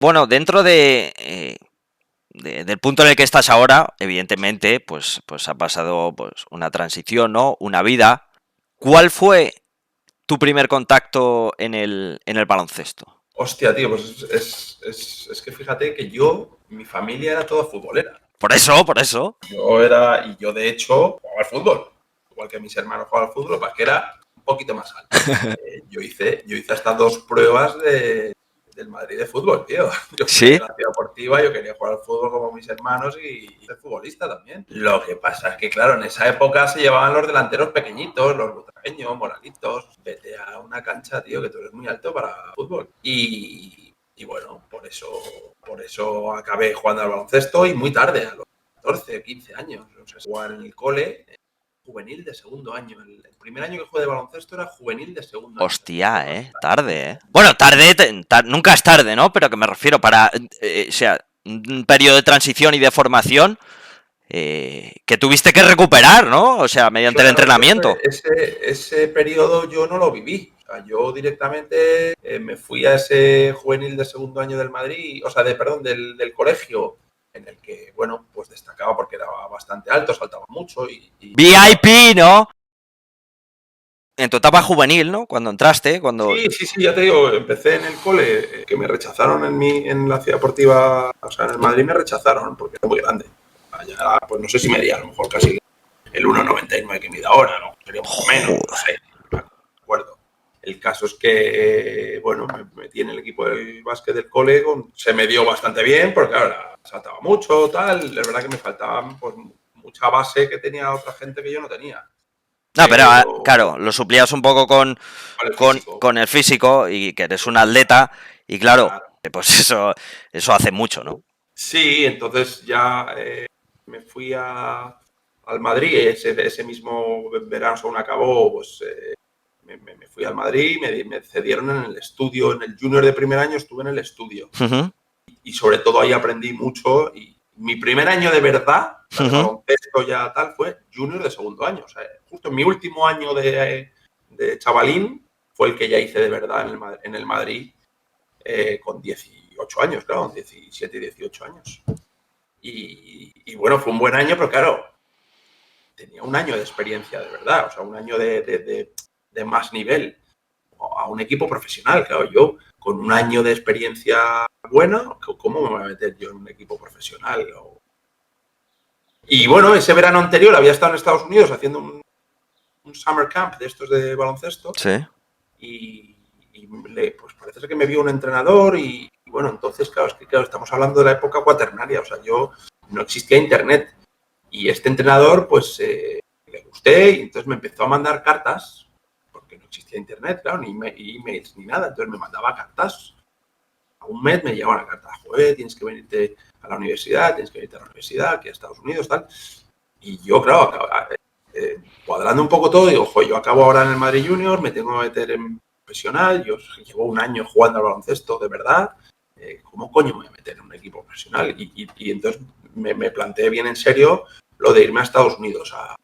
Bueno, dentro del punto en el que estás ahora, evidentemente, pues ha pasado pues, una transición, ¿no? Una vida. ¿Cuál fue tu primer contacto en el baloncesto? Hostia, tío, pues es que fíjate que mi familia era toda futbolera. Por eso, por eso. Y yo de hecho jugaba al fútbol, igual que mis hermanos jugaban al fútbol, para que era un poquito más alto. Yo hice hasta dos pruebas del Madrid de fútbol, tío. Yo fui a Sí. la ciudad deportiva, yo quería jugar al fútbol como mis hermanos y ser futbolista también. Lo que pasa es que, claro, en esa época se llevaban los delanteros pequeñitos, los butragueños, moralitos. Vete a una cancha, tío, que tú eres muy alto para fútbol. Y bueno, por eso acabé jugando al baloncesto y muy tarde, a los 14, 15 años. O sea, jugar en el cole, juvenil de segundo año. El primer año que jugué de baloncesto era juvenil de segundo año. Hostia, tarde, Bueno, tarde, nunca es tarde, ¿no? Pero que me refiero para, o sea, un periodo de transición y de formación que tuviste que recuperar, ¿no? O sea, mediante el Claro, yo entrenamiento. ese periodo yo no lo viví. O sea, yo directamente me fui a ese juvenil de segundo año del Madrid, o sea, perdón, del colegio, en el que, bueno, pues destacaba porque era bastante alto, saltaba mucho y VIP, ¿no? En tu etapa juvenil, ¿no? Cuando entraste, cuando... sí, sí, sí, ya te digo, empecé en el cole, que me rechazaron en la ciudad deportiva, o sea, en el Madrid me rechazaron porque era muy grande. Ya, pues no sé si medía, a lo mejor casi el 1,99 que mide ahora, ¿no? Sería un poco menos, no Joder. sé, no me acuerdo. El caso es que, bueno, me metí en el equipo del básquet del cole, se me dio bastante bien, porque claro, saltaba mucho, tal, es verdad que me faltaba pues, mucha base que tenía otra gente que yo no tenía. No, pero Pero claro, lo suplías un poco con, para el con, físico, con el físico y que eres un atleta y claro, claro. pues eso hace mucho, ¿no? Sí, entonces ya me fui al Madrid, ese mismo verano, según acabó, pues me fui al Madrid, me cedieron en el estudio, en el junior de primer año estuve en el estudio Uh -huh, y sobre todo ahí aprendí mucho y mi primer año de verdad, o sea, uh de -huh. baloncesto ya tal, fue junior de segundo año, o sea, justo en mi último año de chavalín fue el que ya hice de verdad en el Madrid con 18 años, claro, con 17 y 18 años. Y bueno, fue un buen año, pero claro, tenía un año de experiencia de verdad, o sea, un año de más nivel a un equipo profesional. Claro, yo con un año de experiencia buena, ¿cómo me voy a meter yo en un equipo profesional? Y bueno, ese verano anterior había estado en Estados Unidos haciendo un summer camp de estos de baloncesto Sí. y pues parece ser que me vio un entrenador y bueno, entonces, claro, es que claro, estamos hablando de la época cuaternaria, o sea, no existía internet. Y este entrenador, pues, le gusté y entonces me empezó a mandar cartas, porque no existía internet, claro, ni emails ni nada. Entonces me mandaba cartas. A un mes me llegaba una carta, joder, tienes que venirte a la universidad, tienes que venirte a la universidad, aquí a Estados Unidos, tal. Y yo, claro, cuadrando un poco todo, digo, joder, yo acabo ahora en el Madrid Junior, me tengo que meter en profesional, yo llevo un año jugando al baloncesto de verdad, ¿cómo coño me voy a meter en un equipo profesional? Y entonces me planteé bien en serio lo de irme a Estados Unidos a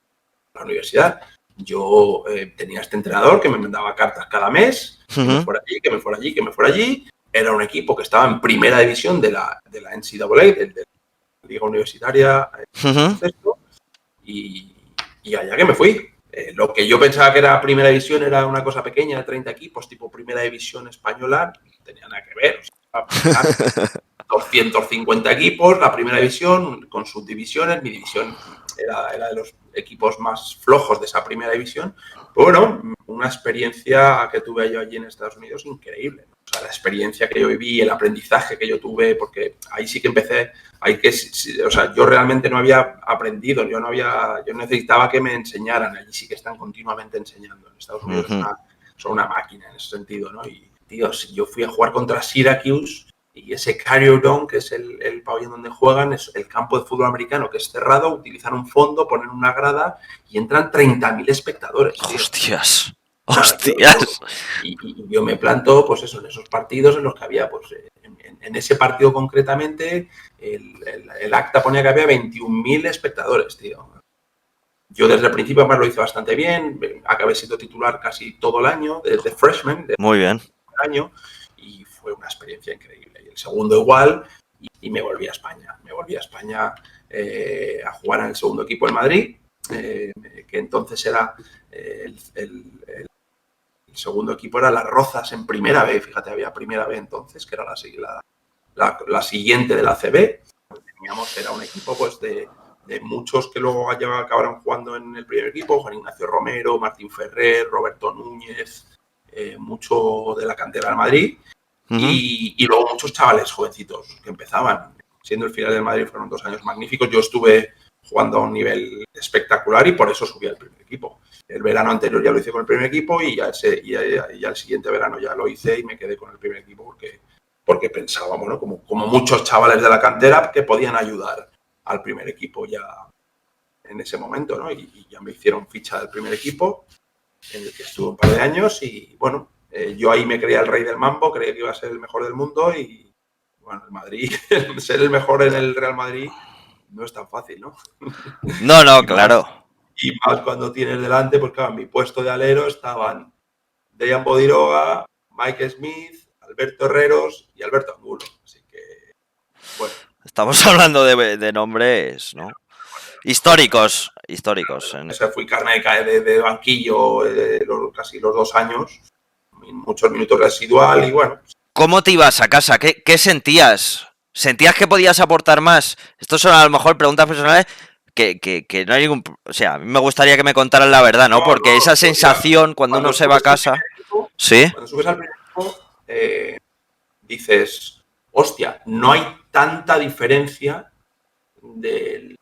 la universidad. Yo tenía este entrenador que me mandaba cartas cada mes, Uh que me -huh, fuera allí, que me fuera allí, que me fuera allí. Era un equipo que estaba en primera división de la NCAA, de la Liga Universitaria uh de -huh. baloncesto, y, y allá que me fui. Lo que yo pensaba que era primera división era una cosa pequeña de 30 equipos, tipo primera división española, no tenía nada que ver. O sea, eran 250 equipos, la primera división, con subdivisiones. Mi división era de los equipos más flojos de esa primera división. Pero bueno, una experiencia que tuve yo allí en Estados Unidos increíble. O sea, la experiencia que yo viví, el aprendizaje que yo tuve, porque ahí sí que empecé, o sea, yo realmente no había aprendido, yo necesitaba que me enseñaran. Allí sí que están continuamente enseñando. En Estados Uh Unidos -huh. son una máquina en ese sentido, ¿no? Y, tío, yo fui a jugar contra Syracuse y ese Carrier Dome, que es el pabellón donde juegan, es el campo de fútbol americano que es cerrado, utilizan un fondo, ponen una grada y entran 30.000 espectadores, tío. Hostias. Claro, Hostias. y yo me planto, pues eso, en esos partidos en los que había, pues en ese partido concretamente, el acta ponía que había 21.000 espectadores, tío. Yo desde el principio además lo hice bastante bien, acabé siendo titular casi todo el año, de freshman, de Muy bien. año, y fue una experiencia increíble. el segundo igual, y me volví a España. Me volví a España a jugar en el segundo equipo en Madrid, que entonces era el segundo equipo era Las Rozas en Primera B, fíjate, había Primera B entonces, que era la siguiente de la CB. Teníamos, era un equipo pues de muchos que luego acabaron jugando en el primer equipo, Juan Ignacio Romero, Martín Ferrer, Roberto Núñez, mucho de la cantera del Madrid, y luego muchos chavales jovencitos que empezaban. Siendo el final del Madrid fueron 2 años magníficos. Yo estuve jugando a un nivel espectacular y por eso subí al primer equipo. El verano anterior ya lo hice con el primer equipo y ya el siguiente verano ya lo hice y me quedé con el primer equipo porque pensaba, bueno, como muchos chavales de la cantera que podían ayudar al primer equipo ya en ese momento, ¿no? Y ya me hicieron ficha del primer equipo, en el que estuve un par de años y, bueno, yo ahí me creía el rey del mambo, creía que iba a ser el mejor del mundo y, bueno, el Madrid, ser el mejor en el Real Madrid no es tan fácil, ¿no? No, claro. Y más cuando tienes delante, pues claro, en mi puesto de alero estaban Dejan Bodiroga, Mike Smith, Alberto Herreros y Alberto Angulo. Así que, bueno. Estamos hablando de nombres, ¿no? Históricos. Fui carne de banquillo casi los 2 años, muchos minutos residual y bueno. ¿Cómo te ibas a casa? ¿Qué sentías? ¿Sentías que podías aportar más? Estos son a lo mejor preguntas personales que no hay ningún... O sea, a mí me gustaría que me contaran la verdad, ¿no? Porque esa sensación cuando uno se va a casa... ¿Sí? Cuando subes al primer equipo, dices, hostia, no hay tanta diferencia de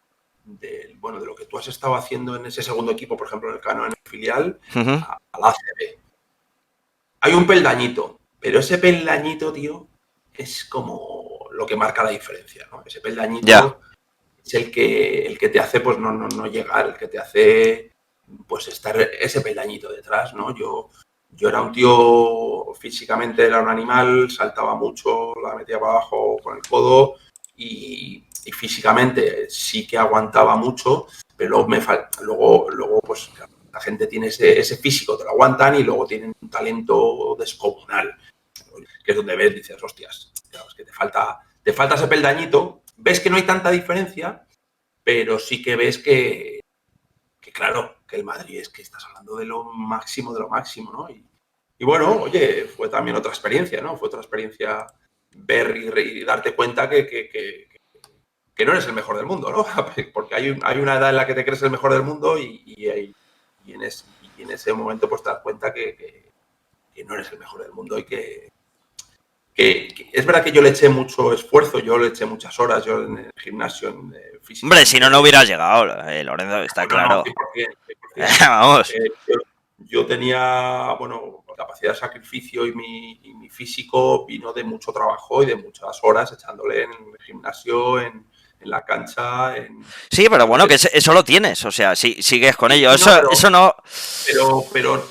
lo que tú has estado haciendo en ese segundo equipo, por ejemplo, en el Cano, en el filial, a la ACB. Hay un peldañito, pero ese peldañito, tío, es como lo que marca la diferencia, ¿no? Ese peldañito es el que te hace, pues, no llegar, el que te hace, pues, estar ese peldañito detrás, ¿no? Yo era un tío, físicamente era un animal, saltaba mucho, la metía para abajo con el codo y físicamente sí que aguantaba mucho, pero luego pues la gente tiene ese físico, te lo aguantan y luego tienen un talento descomunal, que es donde ves, dices, hostias, claro, es que te falta ese peldañito, ves que no hay tanta diferencia, pero sí que ves que claro, que el Madrid es que estás hablando de lo máximo, ¿no? Y bueno, oye, fue también otra experiencia, ¿no? Fue otra experiencia ver y darte cuenta que no eres el mejor del mundo, ¿no? Porque hay una edad en la que te crees el mejor del mundo y en ese momento pues te das cuenta que no eres el mejor del mundo y que es verdad que yo le eché mucho esfuerzo, yo le eché muchas horas, yo en el gimnasio, en físico. Hombre, si no hubieras llegado, Lorenzo, está claro. 100%. Vamos. Yo tenía, bueno, capacidad de sacrificio y mi físico vino de mucho trabajo y de muchas horas echándole en el gimnasio, en la cancha. Sí, pero bueno, que eso lo tienes, o sea, si sigues con ello. Eso no... Pero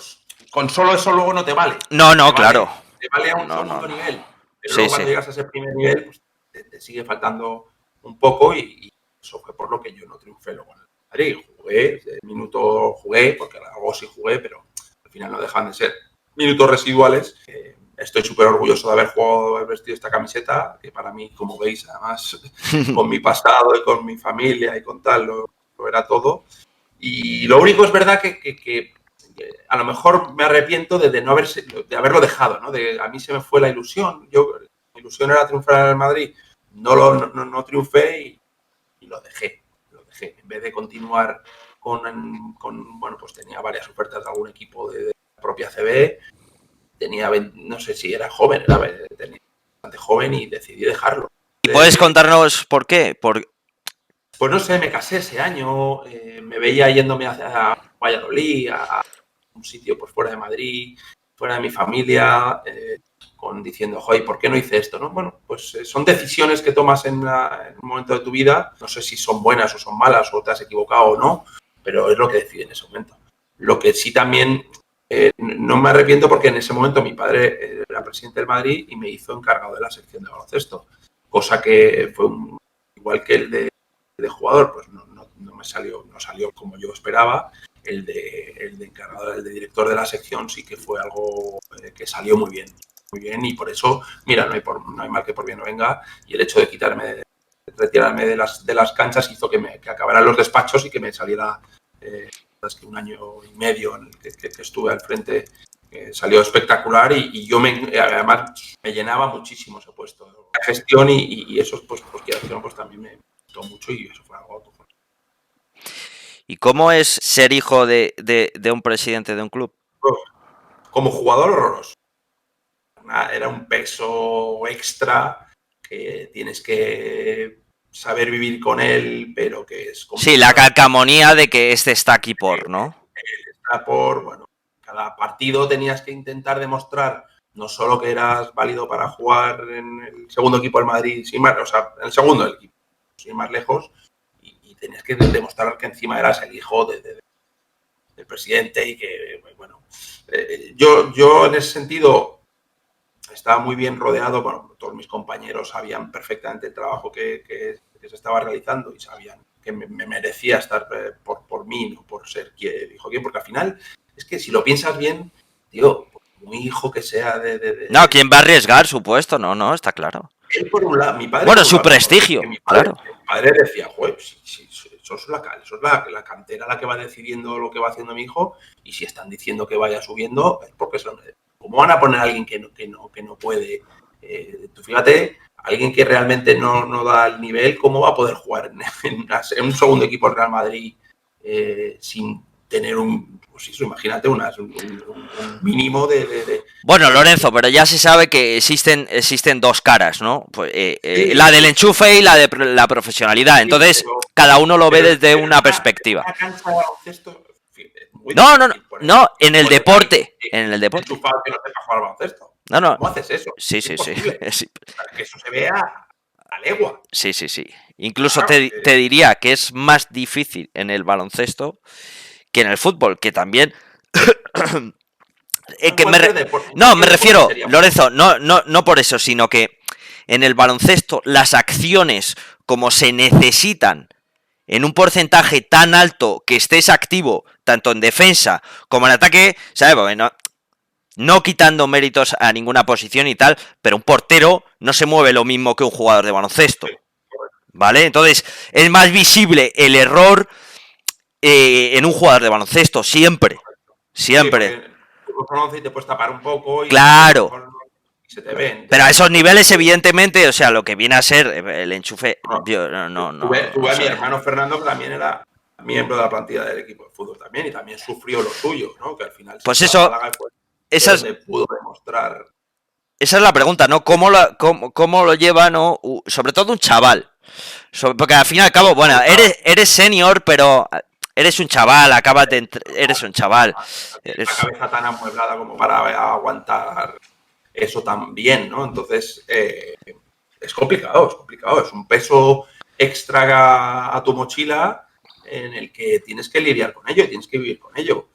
con solo eso luego no te vale. No, claro. Te vale a un segundo nivel. Pero luego cuando llegas a ese primer nivel, pues te sigue faltando un poco y eso fue por lo que yo no triunfé luego en el Madrid. Jugué, porque algo sí jugué, pero al final no dejan de ser minutos residuales. Estoy súper orgulloso de haber vestido esta camiseta, que para mí, como veis, además, con mi pasado y con mi familia y con tal, lo era todo. Y lo único es verdad que a lo mejor me arrepiento de haberlo dejado, ¿no? A mí se me fue la ilusión. Mi ilusión era triunfar en el Madrid. No triunfé y lo dejé. En vez de continuar bueno, pues tenía varias ofertas de algún equipo de la propia CB. No sé si era joven, tenía bastante joven y decidí dejarlo. ¿Puedes contarnos por qué? Pues no sé, me casé ese año, me veía yéndome hacia Valladolid, a un sitio pues fuera de Madrid, fuera de mi familia, diciendo, joder, ¿por qué no hice esto? ¿No? Bueno, pues son decisiones que tomas en un momento de tu vida, no sé si son buenas o son malas o te has equivocado o no, pero es lo que decidí en ese momento. Lo que sí también no me arrepiento porque en ese momento mi padre era presidente del Madrid y me hizo encargado de la sección de baloncesto, cosa que fue igual que el de jugador, pues no salió como yo esperaba. El de encargado, el de director de la sección sí que fue algo que salió muy bien. muy bien y por eso, mira, no hay mal que por bien no venga y el hecho de retirarme de las canchas hizo que acabaran los despachos y que me saliera que 1 año y medio en el que estuve al frente salió espectacular y yo además me llenaba muchísimo ese puesto. La gestión y eso pues también me gustó mucho y eso fue algo. ¿Y cómo es ser hijo de un presidente de un club? Como jugador horroroso. Era un peso extra que tienes que saber vivir con él, pero que es complicado. Sí, la calcamonía de que este está aquí por, ¿no? Está por, bueno, cada partido tenías que intentar demostrar no solo que eras válido para jugar en el segundo equipo del Madrid, sin más, o sea, en el segundo del equipo, sin más lejos, y tenías que demostrar que encima eras el hijo del presidente y que, bueno, yo en ese sentido estaba muy bien rodeado, bueno, todos mis compañeros sabían perfectamente el trabajo que se estaba realizando y sabían que me merecía estar por mí, no por ser quien dijo quién, porque al final es que si lo piensas bien, tío, un hijo que sea No, ¿quién va a arriesgar su puesto? No, está claro. Él por un lado, mi padre. Bueno, su prestigio, claro. Mi padre decía, joder, si eso es la cantera la que va decidiendo lo que va haciendo mi hijo y si están diciendo que vaya subiendo, es porque ¿cómo van a poner a alguien que no puede? Tú fíjate, alguien que realmente no da el nivel, ¿cómo va a poder jugar en un segundo equipo del Real Madrid sin tener pues eso, imagínate, un mínimo de... Bueno, Lorenzo, pero ya se sabe que existen dos caras, ¿no? Pues, Sí, la del enchufe y la de la profesionalidad. Entonces, sí, cada uno lo ve desde una perspectiva. Una cancha de baloncesto, No, en el deporte. En el deporte. Enchufado que no sepa jugar al baloncesto. No. ¿Cómo haces eso? Sí. Sí. Para que eso se vea a legua. Sí. Incluso te diría que es más difícil en el baloncesto que en el fútbol, que también... me refiero, Lorenzo, no por eso, sino que en el baloncesto las acciones como se necesitan en un porcentaje tan alto que estés activo tanto en defensa como en ataque, ¿sabes? Porque no quitando méritos a ninguna posición y tal, pero un portero no se mueve lo mismo que un jugador de baloncesto, ¿vale? Entonces es más visible el error en un jugador de baloncesto, siempre. Sí, tú conoces y te puedes tapar un poco y claro. Y se te ven. Pero a esos niveles, evidentemente, o sea, lo que viene a ser el enchufe, no. Tuve a mi hermano Fernando, que también era miembro de la plantilla del equipo de fútbol también, y también sufrió lo suyo, ¿no? Que al final pues eso, se pudo demostrar. Esa es la pregunta, ¿no? ¿Cómo lo lleva, no? Sobre todo un chaval. Porque al fin y al cabo, bueno, eres senior, pero eres un chaval, eres un chaval. La cabeza tan amueblada como para aguantar eso también, ¿no? Entonces, es complicado. Es un peso extra a tu mochila en el que tienes que lidiar con ello, tienes que vivir con ello.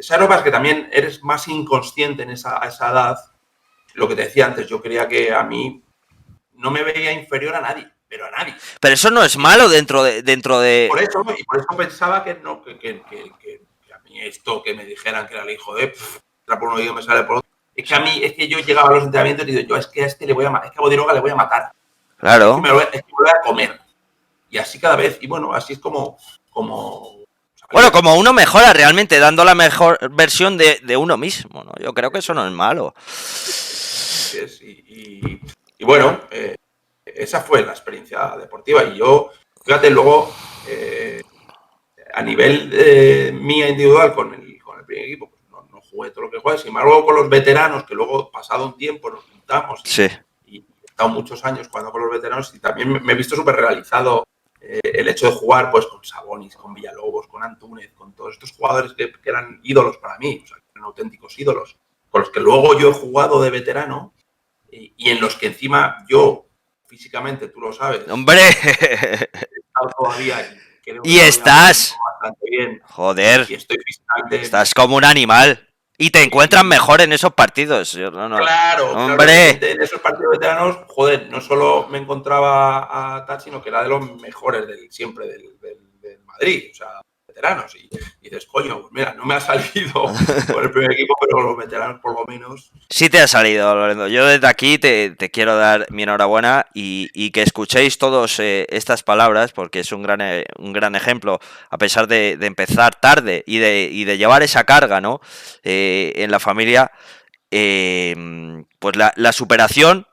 ¿Sabes lo que pasa? Que también eres más inconsciente a esa edad. Lo que te decía antes, yo creía que a mí no me veía inferior a nadie, pero a nadie. Pero eso no es malo dentro de... Por eso pensaba que a mí esto que me dijeran que era el hijo de... entra por un oído me sale por otro. Es que yo llegaba a los entrenamientos y digo, es que a este le voy a matar, es que a Bodiroga le voy a matar. Claro. Es que me lo voy a comer. Y así cada vez, y bueno, así es como bueno, como uno mejora realmente, dando la mejor versión de uno mismo, ¿no? Yo creo que eso no es malo. Y bueno, esa fue la experiencia deportiva. Y yo, fíjate, luego, a nivel mía individual con el primer equipo, pues no jugué todo lo que jugué. Sin embargo, con los veteranos, que luego, pasado un tiempo, nos juntamos y he estado muchos años jugando con los veteranos y también me he visto súper realizado. El hecho de jugar pues con Sabonis, con Villalobos, con Antúnez, con todos estos jugadores que eran ídolos para mí, o sea, que eran auténticos ídolos, con los que luego yo he jugado de veterano y en los que encima yo, físicamente, tú lo sabes, ¡hombre! He estado todavía y estás bastante bien. Joder, y estoy físicamente... estás como un animal. Y te encuentras mejor en esos partidos. Claro, ¡hombre! Claro, en esos partidos veteranos, joder, no solo me encontraba a tal, sino que era de los mejores siempre del Madrid. O sea, veteranos. Y dices, coño, pues mira, no me ha salido con el primer equipo, pero los veteranos por lo menos. Sí te ha salido, Lorenzo. Yo desde aquí te quiero dar mi enhorabuena y que escuchéis todos estas palabras, porque es un gran ejemplo, a pesar de empezar tarde y de llevar esa carga, ¿no? En la familia, pues la superación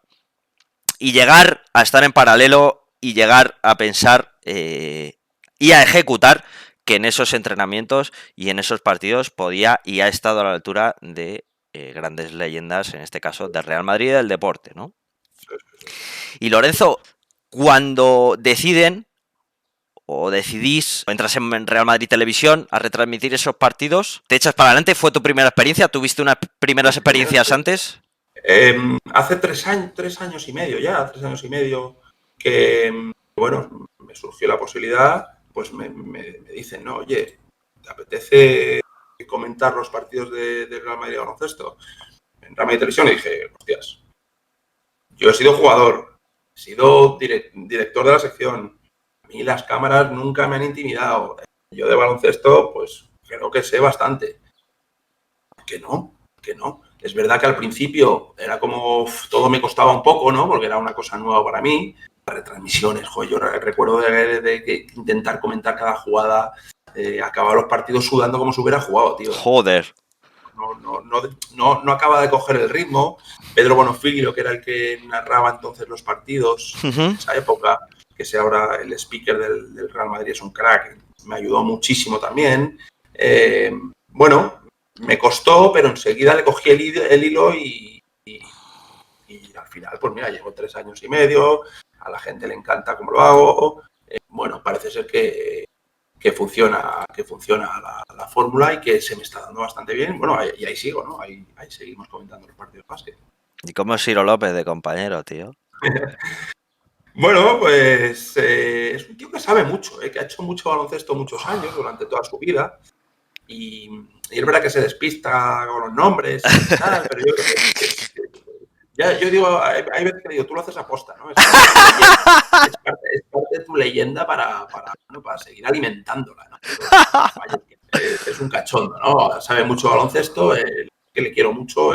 y llegar a estar en paralelo y llegar a pensar y a ejecutar que en esos entrenamientos y en esos partidos podía y ha estado a la altura de grandes leyendas, en este caso del Real Madrid y del deporte, ¿no? Y Lorenzo, cuando deciden o decidís, o entras en Real Madrid Televisión a retransmitir esos partidos, ¿te echas para adelante? ¿Fue tu primera experiencia? ¿Tuviste unas primeras experiencias antes? Hace 3 años y medio ya, 3 años y medio, que, bueno, me surgió la posibilidad, pues me dicen, no, oye, ¿te apetece comentar los partidos de Real Madrid de baloncesto en Real Madrid Televisión? Y dije, hostias, yo he sido jugador, he sido director de la sección, a mí las cámaras nunca me han intimidado, yo de baloncesto, pues creo que sé bastante. Que no. Es verdad que al principio era como todo me costaba un poco, ¿no? Porque era una cosa nueva para mí. Las retransmisiones, yo recuerdo de intentar comentar cada jugada, acababa los partidos sudando como si hubiera jugado, tío. Joder. No acaba de coger el ritmo. Pedro Bonofilio, que era el que narraba entonces los partidos en esa época, que es ahora el speaker del Real Madrid, es un crack, me ayudó muchísimo también. Bueno, me costó, pero enseguida le cogí el hilo y al final, pues mira, llevo 3 años y medio, a la gente le encanta cómo lo hago. Bueno, parece ser que funciona la fórmula y que se me está dando bastante bien. Bueno, y ahí sigo, ¿no? Ahí seguimos comentando los partidos de básquet. ¿Y cómo es Ciro López de compañero, tío? Bueno, pues es un tío que sabe mucho, que ha hecho mucho baloncesto muchos años, durante toda su vida. Y es verdad que se despista con los nombres y tal, pero yo creo que yo digo, hay veces que digo, tú lo haces aposta, ¿no? Es parte de tu leyenda para seguir alimentándola, ¿no? Vaya, es un cachondo, ¿no? Sabe mucho baloncesto, que le quiero mucho.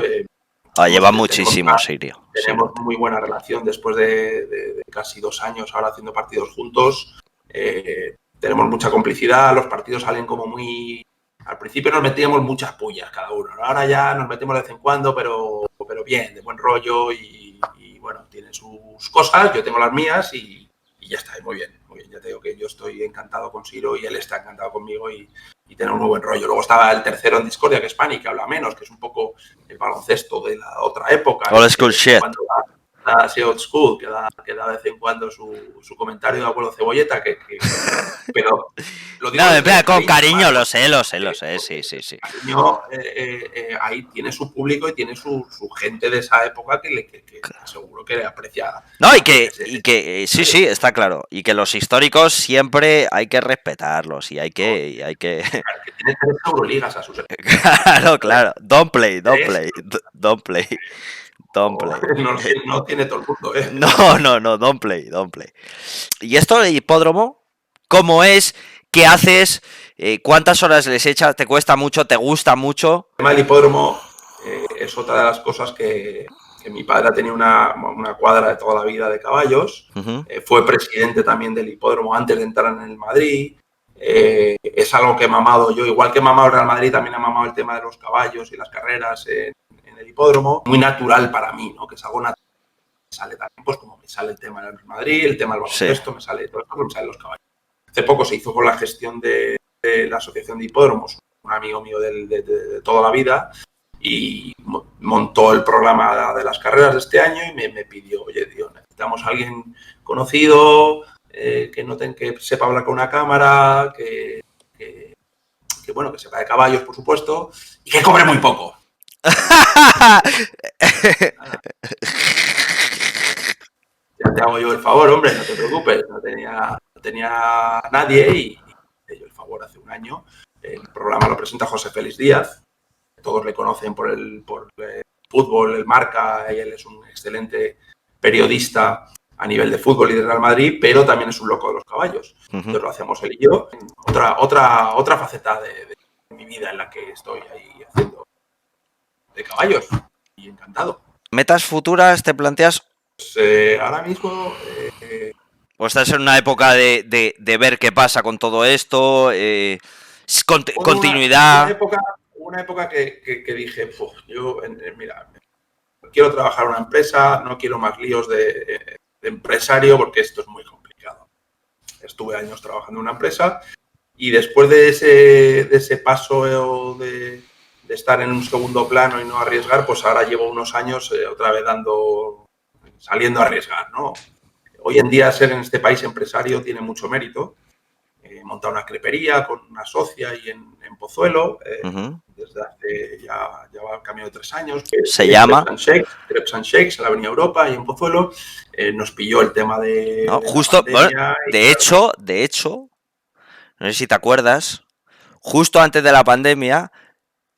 Lleva muchísimo, Sirio. Tenemos muy buena relación después de casi 2 años ahora haciendo partidos juntos. Tenemos mucha complicidad, los partidos salen como muy... Al principio nos metíamos muchas pullas cada uno, ¿no? Ahora ya nos metemos de vez en cuando, pero bien, de buen rollo y bueno, tiene sus cosas, yo tengo las mías y ya está, muy bien. Ya te digo que yo estoy encantado con Siro y él está encantado conmigo y tenemos muy buen rollo. Luego estaba el tercero en Discordia, que es Pani, que habla menos, que es un poco el baloncesto de la otra época. Old school shit. Así old school, que da de vez en cuando su comentario de abuelo Cebolleta, pero lo digo no, con cariño, lo sé, sí. Cariño, ahí tiene su público y tiene su gente de esa época que seguro que le aprecia. No, y que sí, está claro. Y que los históricos siempre hay que respetarlos y hay que... Que tiene 3 Euroligas a sus... Claro. Don't play. No tiene todo el mundo, ¿eh? No, don't play. ¿Y esto de hipódromo? ¿Cómo es? ¿Qué haces? ¿Cuántas horas les echas? ¿Te cuesta mucho? ¿Te gusta mucho? El tema del hipódromo es otra de las cosas que mi padre ha tenido una cuadra de toda la vida de caballos. Fue presidente también del hipódromo antes de entrar en el Madrid. Es algo que he mamado yo, igual que he mamado el Real Madrid, también he mamado el tema de los caballos y las carreras en el hipódromo. Muy natural para mí, ¿no? Que es algo natural. Me sale también, pues como me sale el tema del Real Madrid, el tema del baloncesto, me sale todo esto, me salen los caballos. Hace poco se hizo con la gestión de la Asociación de Hipódromos, un amigo mío de toda la vida, y montó el programa de las carreras de este año y me pidió, oye, tío, necesitamos a alguien conocido, que sepa hablar con una cámara, que bueno, que sepa de caballos, por supuesto, y que cobre muy poco. Ya te hago yo el favor, hombre, no te preocupes, no tenía nadie y hice yo el favor hace un año. El programa lo presenta José Félix Díaz, todos le conocen por el fútbol, el Marca, y él es un excelente periodista a nivel de fútbol y de Real Madrid, pero también es un loco de los caballos. Entonces lo hacemos él y yo. Otra faceta de mi vida en la que estoy ahí haciendo de caballos. Y encantado. ¿Metas futuras te planteas? Pues, ahora mismo... ¿O estás en una época de ver qué pasa con todo esto? Continuidad. Una época que dije, yo, mira, quiero trabajar en una empresa, no quiero más líos de empresario porque esto es muy complicado. Estuve años trabajando en una empresa y después de ese paso de estar en un segundo plano y no arriesgar, pues ahora llevo unos años otra vez saliendo a arriesgar, ¿no? Hoy en día ser en este país empresario tiene mucho mérito. He montado una crepería con una socia y en Pozuelo, desde hace ya va el camino de 3 años. Se llama Crepes and Shakes en la Avenida Europa y en Pozuelo. Nos pilló el tema de, ¿no? de Justo, la pandemia. Bueno, de hecho, no sé si te acuerdas, justo antes de la pandemia,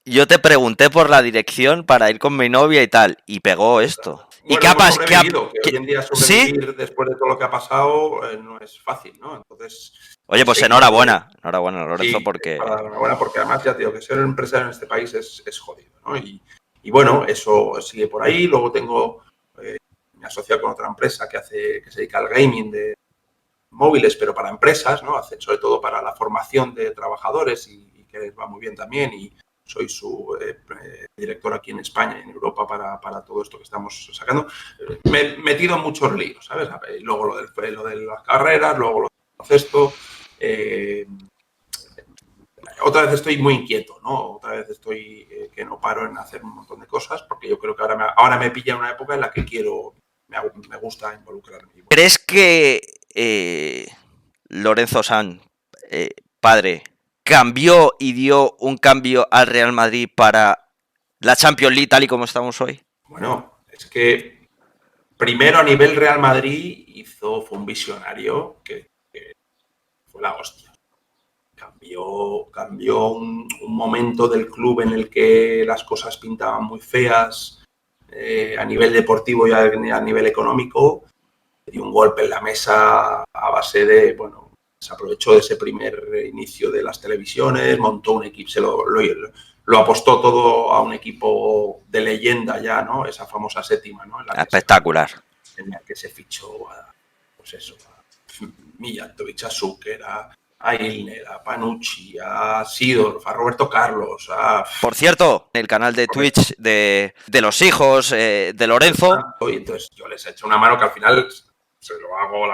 yo te pregunté por la dirección para ir con mi novia y tal, y pegó esto. Bueno, ¿Y qué ha pasado? Hoy en día sobrevivir, ¿sí?, después de todo lo que ha pasado no es fácil, ¿no? Entonces... Oye, pues enhorabuena, Lorenzo, sí, porque... enhorabuena, porque además ya te digo que ser empresario en este país es jodido, ¿no? Y bueno, eso sigue por ahí. Luego tengo, me asociado con otra empresa que se dedica al gaming de móviles, pero para empresas, ¿no? Hace sobre todo para la formación de trabajadores y que les va muy bien también. Y soy su director aquí en España y en Europa para todo esto que estamos sacando. Me he metido en muchos líos, ¿sabes? Y luego lo de las carreras, luego lo del baloncesto. Otra vez estoy muy inquieto, ¿no? Otra vez estoy que no paro en hacer un montón de cosas porque yo creo que ahora me pilla una época en la que me gusta involucrarme. ¿Crees que Lorenzo Sanz, padre, cambió y dio un cambio al Real Madrid para la Champions League tal y como estamos hoy? Bueno, es que primero a nivel Real Madrid fue un visionario que fue la hostia. Cambió un momento del club en el que las cosas pintaban muy feas a nivel deportivo y a nivel económico. Dio un golpe en la mesa a base de, bueno, se aprovechó de ese primer inicio de las televisiones, montó un equipo, lo apostó todo a un equipo de leyenda ya, ¿no? Esa famosa séptima, ¿no? Espectacular. En la que se fichó a Mijatovic, a Zucker, a Ilner, a Panucci, a Seedorf, a Roberto Carlos, Por cierto, el canal de Twitch de los hijos de Lorenzo. Y entonces yo les he hecho una mano que al final se lo hago,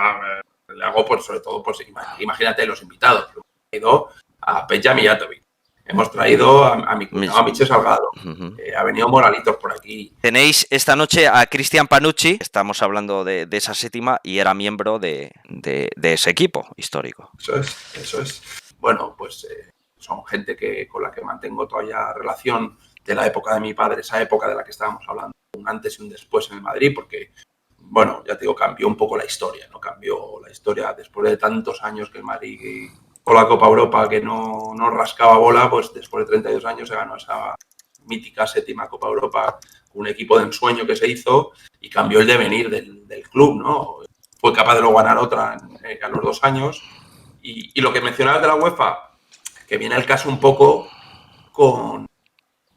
le hago pues, sobre todo, pues imagínate los invitados. Hemos traído a Peja Mijatovic, hemos traído a mi cuñado, a Michel Salgado, ha venido Moralitos por aquí. Tenéis esta noche a Cristian Panucci, estamos hablando de esa séptima y era miembro de ese equipo histórico. Eso es. Bueno, pues son gente con la que mantengo todavía relación de la época de mi padre, esa época de la que estábamos hablando, un antes y un después en el Madrid, porque, bueno, ya te digo, cambió un poco la historia, ¿no? Cambió la historia después de tantos años que el Madrid con la Copa Europa que no rascaba bola, pues después de 32 años se ganó esa mítica séptima Copa Europa, un equipo de ensueño que se hizo y cambió el devenir del club, ¿no? Fue capaz de luego ganar otra a los 2 años. Y lo que mencionabas de la UEFA, que viene al caso un poco con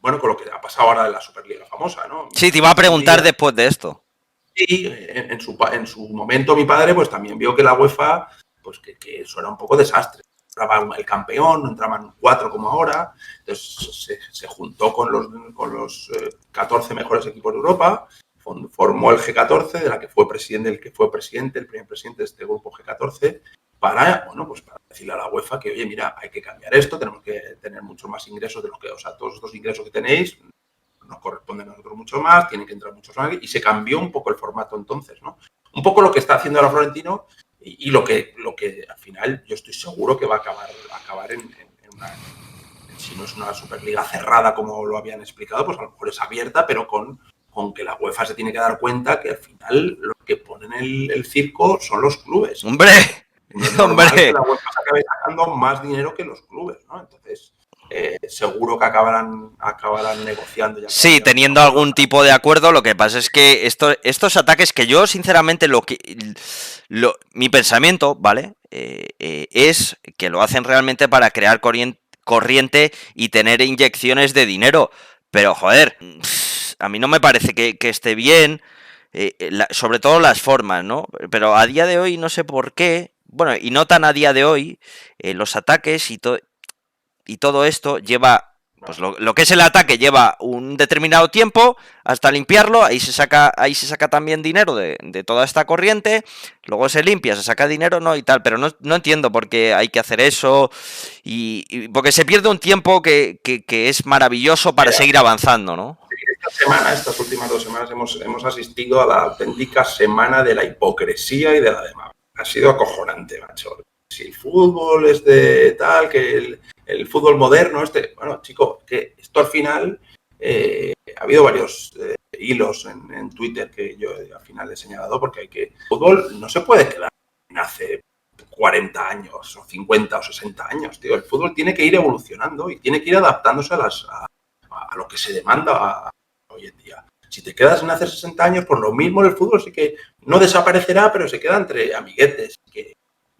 lo que ha pasado ahora en la Superliga famosa, ¿no? Sí, te iba a preguntar después de esto. Sí, en su momento mi padre pues también vio que la UEFA, pues que eso era un poco desastre. Entraba el campeón, no entraban 4 como ahora, entonces se juntó con los 14 mejores equipos de Europa, formó el G14, de la que fue presidente, el primer presidente de este grupo G14, para decirle a la UEFA que, oye, mira, hay que cambiar esto, tenemos que tener muchos más ingresos de los que, todos estos ingresos que tenéis nos corresponden a nosotros mucho más, tienen que entrar muchos más, y se cambió un poco el formato entonces, ¿no? Un poco lo que está haciendo ahora Florentino y lo que al final yo estoy seguro que va a acabar en una, si no es una Superliga cerrada como lo habían explicado, pues a lo mejor es abierta, pero con que la UEFA se tiene que dar cuenta que al final lo que ponen el circo son los clubes. ¡Hombre! No es normal que la UEFA se acabe sacando más dinero que los clubes, ¿no? Entonces, seguro que acabarán negociando. Ya Sí, teniendo algún tipo de acuerdo. Lo que pasa es que estos ataques que yo, sinceramente, mi pensamiento, ¿vale? Es que lo hacen realmente para crear corriente y tener inyecciones de dinero. Pero, joder, a mí no me parece que esté bien, sobre todo las formas, ¿no? Pero a día de hoy no sé por qué, bueno, y no tan a día de hoy, los ataques y todo esto lleva, pues lo que es el ataque lleva un determinado tiempo hasta limpiarlo, ahí se saca también dinero de toda esta corriente, luego se limpia, se saca dinero, no y tal, pero no entiendo por qué hay que hacer eso, y porque se pierde un tiempo que es maravilloso para seguir avanzando, ¿no? Estas últimas 2 semanas hemos asistido a la auténtica semana de la hipocresía y de la demagogia. Ha sido acojonante, macho. Si el fútbol es de tal, que el fútbol moderno, bueno, chico, que esto al final ha habido varios hilos en Twitter que yo al final he señalado, porque el fútbol no se puede quedar en hace 40 años o 50 o 60 años, tío. El fútbol tiene que ir evolucionando y tiene que ir adaptándose a lo que se demanda hoy en día. Si te quedas en hace 60 años, por lo mismo el fútbol sí que no desaparecerá, pero se queda entre amiguetes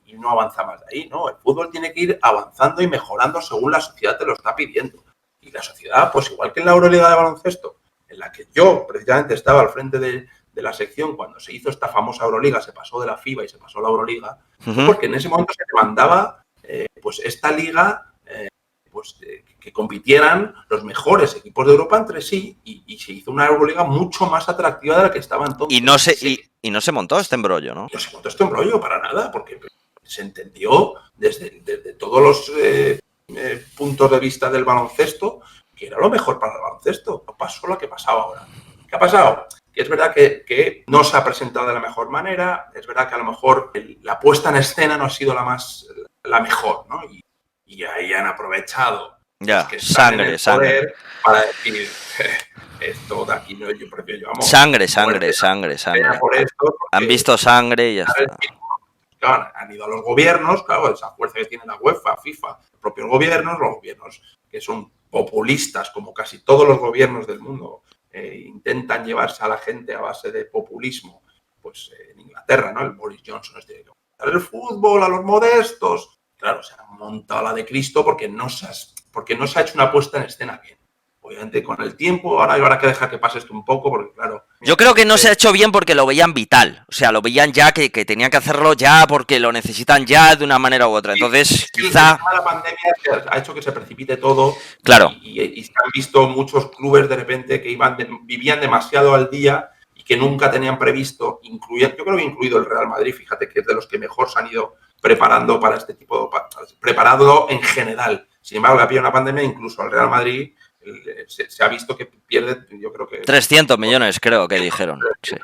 y no avanza más de ahí, ¿no? El fútbol tiene que ir avanzando y mejorando según la sociedad te lo está pidiendo. Y la sociedad, pues igual que en la Euroliga de baloncesto, en la que yo precisamente estaba al frente de la sección cuando se hizo esta famosa Euroliga, se pasó de la FIBA y se pasó a la Euroliga, porque en ese momento se demandaba pues esta liga que compitieran los mejores equipos de Europa entre sí y se hizo una Euroliga mucho más atractiva de la que estaba entonces. Y no se montó este embrollo, ¿no? No se montó este embrollo para nada, porque se entendió desde todos los puntos de vista del baloncesto que era lo mejor para el baloncesto. No pasó lo que pasaba ahora. ¿Qué ha pasado? Que es verdad que no se ha presentado de la mejor manera, es verdad que a lo mejor la puesta en escena no ha sido la mejor, ¿no? Y ahí han aprovechado que sangre para decir esto de aquí no, yo prefiero llevamos sangre. Por esto, han visto sangre y ya está. Claro, han ido a los gobiernos, claro, esa fuerza que tiene la UEFA, FIFA, los propios gobiernos, los gobiernos que son populistas, como casi todos los gobiernos del mundo, intentan llevarse a la gente a base de populismo. Pues en Inglaterra, ¿no? El Boris Johnson tiene que montar el fútbol a los modestos. Claro, se han montado la de Cristo porque no se ha hecho una puesta en escena bien. Obviamente, con el tiempo, ahora habrá que dejar que pase esto un poco, porque claro... Yo creo que no se ha hecho bien porque lo veían vital. O sea, lo veían ya que tenían que hacerlo ya porque lo necesitan ya de una manera u otra. Entonces, quizá... La pandemia ha hecho que se precipite todo. Claro. Y se han visto muchos clubes de repente que vivían demasiado al día y que nunca tenían previsto, yo creo que incluido el Real Madrid, fíjate que es de los que mejor se han ido preparando para este tipo preparado en general. Sin embargo, le ha pillado una pandemia, incluso al Real Madrid se ha visto que pierde, yo creo que... 300 millones, creo que dijeron. Sí.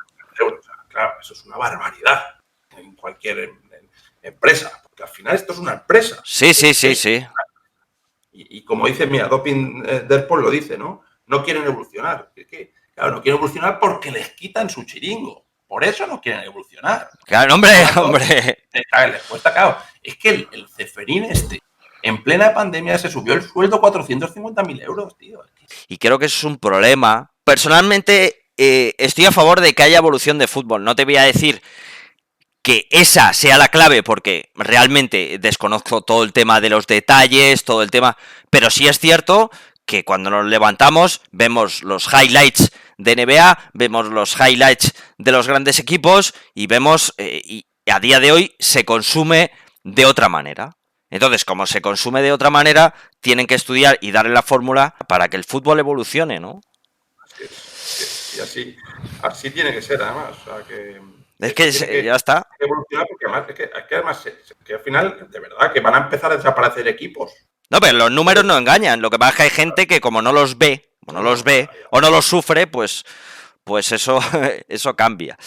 Claro, eso es una barbaridad en cualquier empresa, porque al final esto es una empresa. Sí. Y como dice, mira, Doping Derpol lo dice, ¿no? No quieren evolucionar. Es que, claro, no quieren evolucionar porque les quitan su chiringo. Por eso no quieren evolucionar. Claro, hombre. Les cuesta, claro. Es que el Ceferín en plena pandemia se subió el sueldo 450.000 euros, tío. Y creo que eso es un problema. Personalmente, estoy a favor de que haya evolución de fútbol. No te voy a decir que esa sea la clave, porque realmente desconozco todo el tema de los detalles, todo el tema... Pero sí es cierto que cuando nos levantamos vemos los highlights de NBA, vemos los highlights de los grandes equipos y vemos... y a día de hoy se consume de otra manera. Entonces, como se consume de otra manera, tienen que estudiar y darle la fórmula para que el fútbol evolucione, ¿no? Y así tiene que ser, además. O sea, ya está. Que evolucionar porque además, que al final, de verdad, que van a empezar a desaparecer equipos. No, pero los números no engañan. Lo que pasa es que hay gente que como no los ve o no los sufre, pues eso cambia.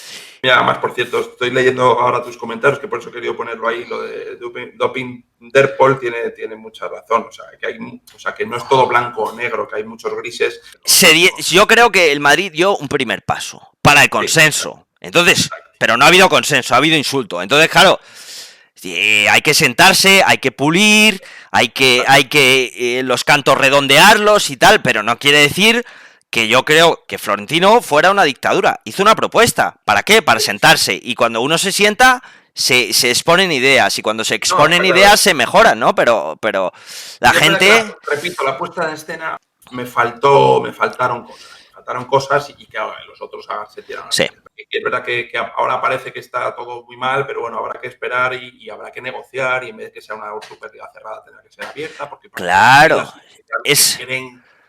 Mira, además, por cierto, estoy leyendo ahora tus comentarios, que por eso he querido ponerlo ahí, lo de Doping Derpol tiene mucha razón, o sea, que no es todo blanco o negro, que hay muchos grises. Yo creo que el Madrid dio un primer paso para el consenso. Entonces, pero no ha habido consenso, ha habido insulto. Entonces, claro, hay que sentarse, hay que pulir, hay que los cantos redondearlos y tal, pero no quiere decir que yo creo que Florentino fuera una dictadura. Hizo una propuesta. ¿Para qué? Para sentarse. Y cuando uno se sienta, se exponen ideas. Y cuando se exponen ideas, se mejoran, ¿no? Pero la gente... Repito, la puesta en escena me faltaron cosas. Faltaron cosas y que ahora los otros se tiraron. Sí. Es verdad que ahora parece que está todo muy mal, pero bueno, habrá que esperar y habrá que negociar, y en vez de que sea una Superliga cerrada tendrá que ser abierta, porque claro,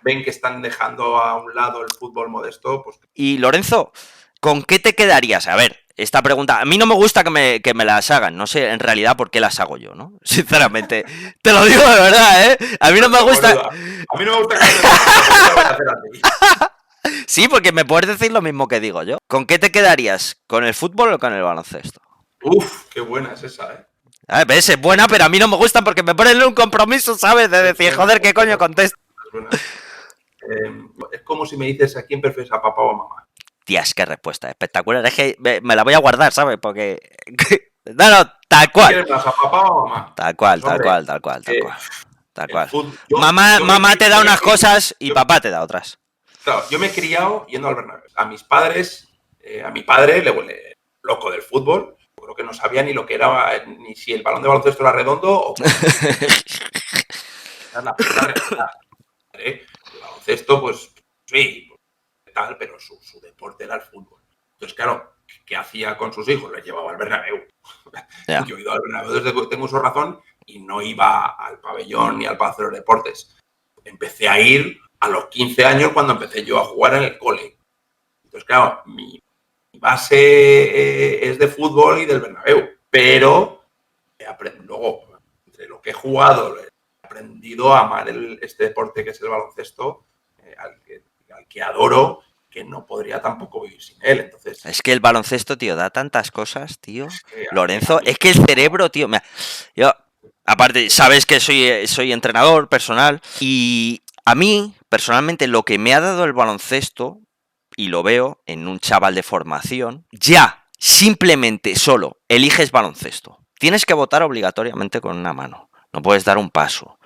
ven que están dejando a un lado el fútbol modesto. Pues... Y Lorenzo, ¿con qué te quedarías? A ver, esta pregunta, a mí no me gusta que me las hagan, no sé en realidad por qué las hago yo, ¿no? Sinceramente, te lo digo de verdad, ¿eh? A mí no me gusta... A mí no me gusta que me hacer a ti. Sí, porque me puedes decir lo mismo que digo yo. ¿Con qué te quedarías? ¿Con el fútbol o con el baloncesto? Uf, qué buena es esa, ¿eh? A ver, es buena, pero a mí no me gusta porque me ponen un compromiso, ¿sabes? De decir, joder, ¿qué coño contesto? Es como si me dices a quién prefieres, a papá o a mamá. Tías, qué respuesta espectacular. Es que me la voy a guardar, ¿sabes? Porque... No, tal cual. ¿Quieres más, a papá o a mamá? Tal cual, tal cual. Yo mamá te da unas cosas y papá te da otras. Claro, yo me he criado yendo al Bernabéu. A mis padres, a mi padre le huele loco del fútbol. Creo que no sabía ni lo que era, ni si el balón de baloncesto era redondo o... la realidad. El baloncesto, pues sí, tal, pero su deporte era el fútbol. Entonces, claro, ¿qué hacía con sus hijos? Les llevaba al Bernabéu. Yeah. Yo he ido al Bernabéu desde que tengo uso razón y no iba al pabellón ni al Palacio de los Deportes. Empecé a ir a los 15 años cuando empecé yo a jugar en el cole. Entonces, claro, mi base es de fútbol y del Bernabéu, pero luego, entre lo que he jugado, he aprendido a amar este deporte que es el baloncesto, al que adoro, que no podría tampoco vivir sin él. Entonces, es que el baloncesto, tío, da tantas cosas, tío. Lorenzo, es que el cerebro, tío, mira, yo, aparte, sabes que soy entrenador personal y a mí, personalmente, lo que me ha dado el baloncesto, y lo veo en un chaval de formación, ya, simplemente, solo, eliges baloncesto. Tienes que votar obligatoriamente con una mano. No puedes dar un paso.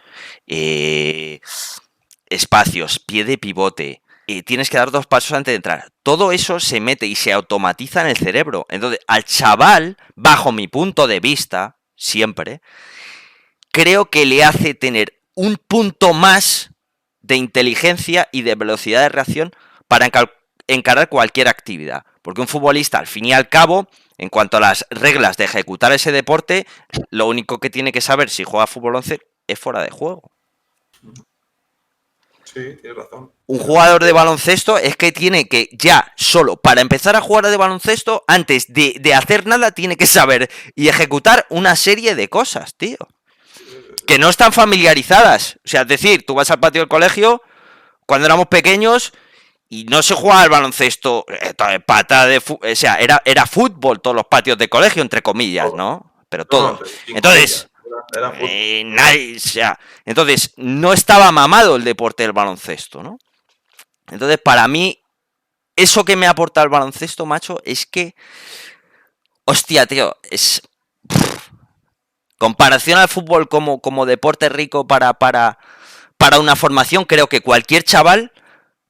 Espacios, pie de pivote. Tienes que dar 2 pasos antes de entrar. Todo eso se mete y se automatiza en el cerebro. Entonces, al chaval, bajo mi punto de vista, siempre, creo que le hace tener un punto más de inteligencia y de velocidad de reacción para encarar cualquier actividad. Porque un futbolista, al fin y al cabo, en cuanto a las reglas de ejecutar ese deporte, lo único que tiene que saber si juega fútbol 11 es fuera de juego. Sí, tienes razón. Un jugador de baloncesto es que tiene que ya solo para empezar a jugar de baloncesto, antes de hacer nada, tiene que saber y ejecutar una serie de cosas, tío. Que no están familiarizadas. O sea, es decir, tú vas al patio del colegio, cuando éramos pequeños, y no se jugaba al baloncesto, pata de o sea, era fútbol todos los patios de colegio, entre comillas, ¿no? Pero todo. Entonces, nadie, o sea, entonces, no estaba mamado el deporte del baloncesto, ¿no? Entonces, para mí, eso que me ha aportado el baloncesto, macho, es que, hostia, tío, es... comparación al fútbol como deporte rico para una formación, creo que cualquier chaval,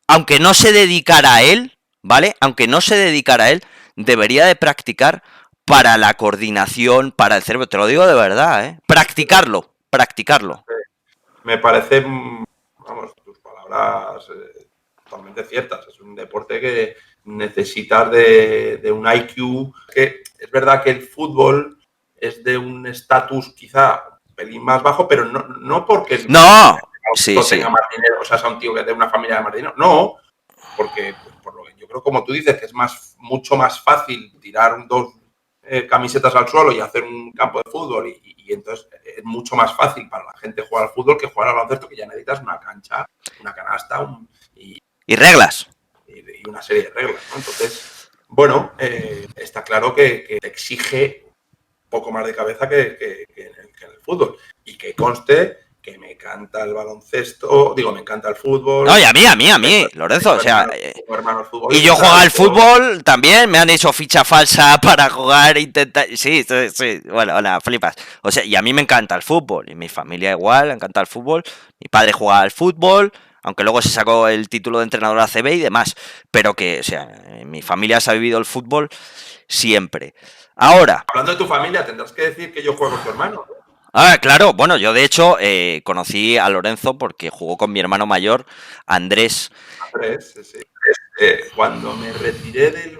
aunque no se dedicara a él, ¿vale? Aunque no se dedicara a él, debería de practicar para la coordinación, para el cerebro. Te lo digo de verdad, ¿eh? Practicarlo. Me parecen, vamos, tus palabras totalmente ciertas. Es un deporte que necesitas de un IQ. Que es verdad que el fútbol es de un estatus quizá un pelín más bajo, pero no porque no tenga más dinero, o sea, sea un tío que de una familia de más dinero. No, porque por lo que yo creo, como tú dices, que es mucho más fácil tirar 2 camisetas al suelo y hacer un campo de fútbol y entonces es mucho más fácil para la gente jugar al fútbol que jugar al baloncesto, que ya necesitas una cancha, una canasta y reglas. Y una serie de reglas, ¿no? Entonces, bueno, está claro que te exige un poco más de cabeza que en el fútbol. Y que conste que me encanta el baloncesto, digo, me encanta el fútbol. No, y a mí, Lorenzo, o sea... Y yo juego al fútbol también, me han hecho ficha falsa para jugar, intentar... Sí, bueno, hola, flipas. O sea, y a mí me encanta el fútbol, y mi familia igual, le encanta el fútbol. Mi padre jugaba al fútbol, aunque luego se sacó el título de entrenador ACB y demás. Pero que, o sea, en mi familia se ha vivido el fútbol siempre. Ahora... Hablando de tu familia, tendrás que decir que yo juego con tu hermano. Ah, claro, bueno, yo de hecho conocí a Lorenzo porque jugó con mi hermano mayor, Andrés. Sí. Cuando me retiré del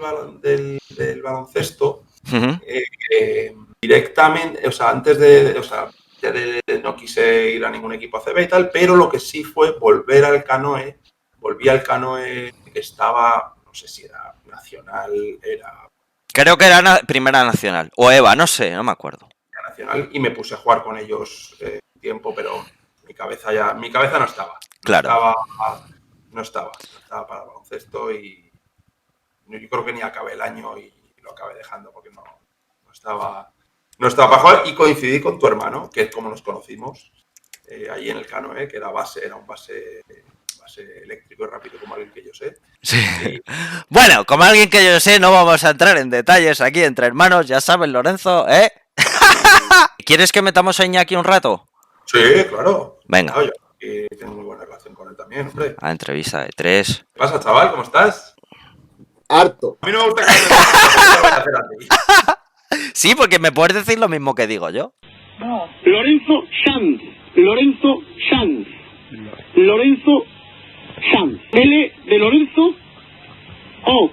baloncesto, directamente, o sea, antes de, o sea, no quise ir a ningún equipo ACB y tal, pero lo que sí fue volver al canoe, volví al canoe que estaba, no sé si era nacional, era... Creo que era Primera Nacional, o EVA, no sé, no me acuerdo. Nacional, y me puse a jugar con ellos tiempo, pero mi cabeza no estaba. Claro. No estaba para el baloncesto y yo creo que ni acabé el año y lo acabé dejando porque no estaba para jugar, y coincidí con tu hermano, que es como nos conocimos, ahí en el canoe, que era un base eléctrico y rápido como alguien que yo sé. Sí. Bueno, como alguien que yo sé, no vamos a entrar en detalles aquí entre hermanos, ya sabes, Lorenzo, ¿eh? ¿Quieres que metamos a Iñaki un rato? Sí, claro. Venga. Claro, yo tengo muy buena relación con él también, hombre. A entrevista de 3. ¿Qué pasa, chaval? ¿Cómo estás? Harto. A mí no me gusta que me hacer a ti. Sí, porque me puedes decir lo mismo que digo yo. Lorenzo Sanz. L de Lorenzo. O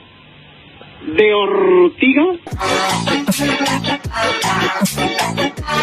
de Ortiga.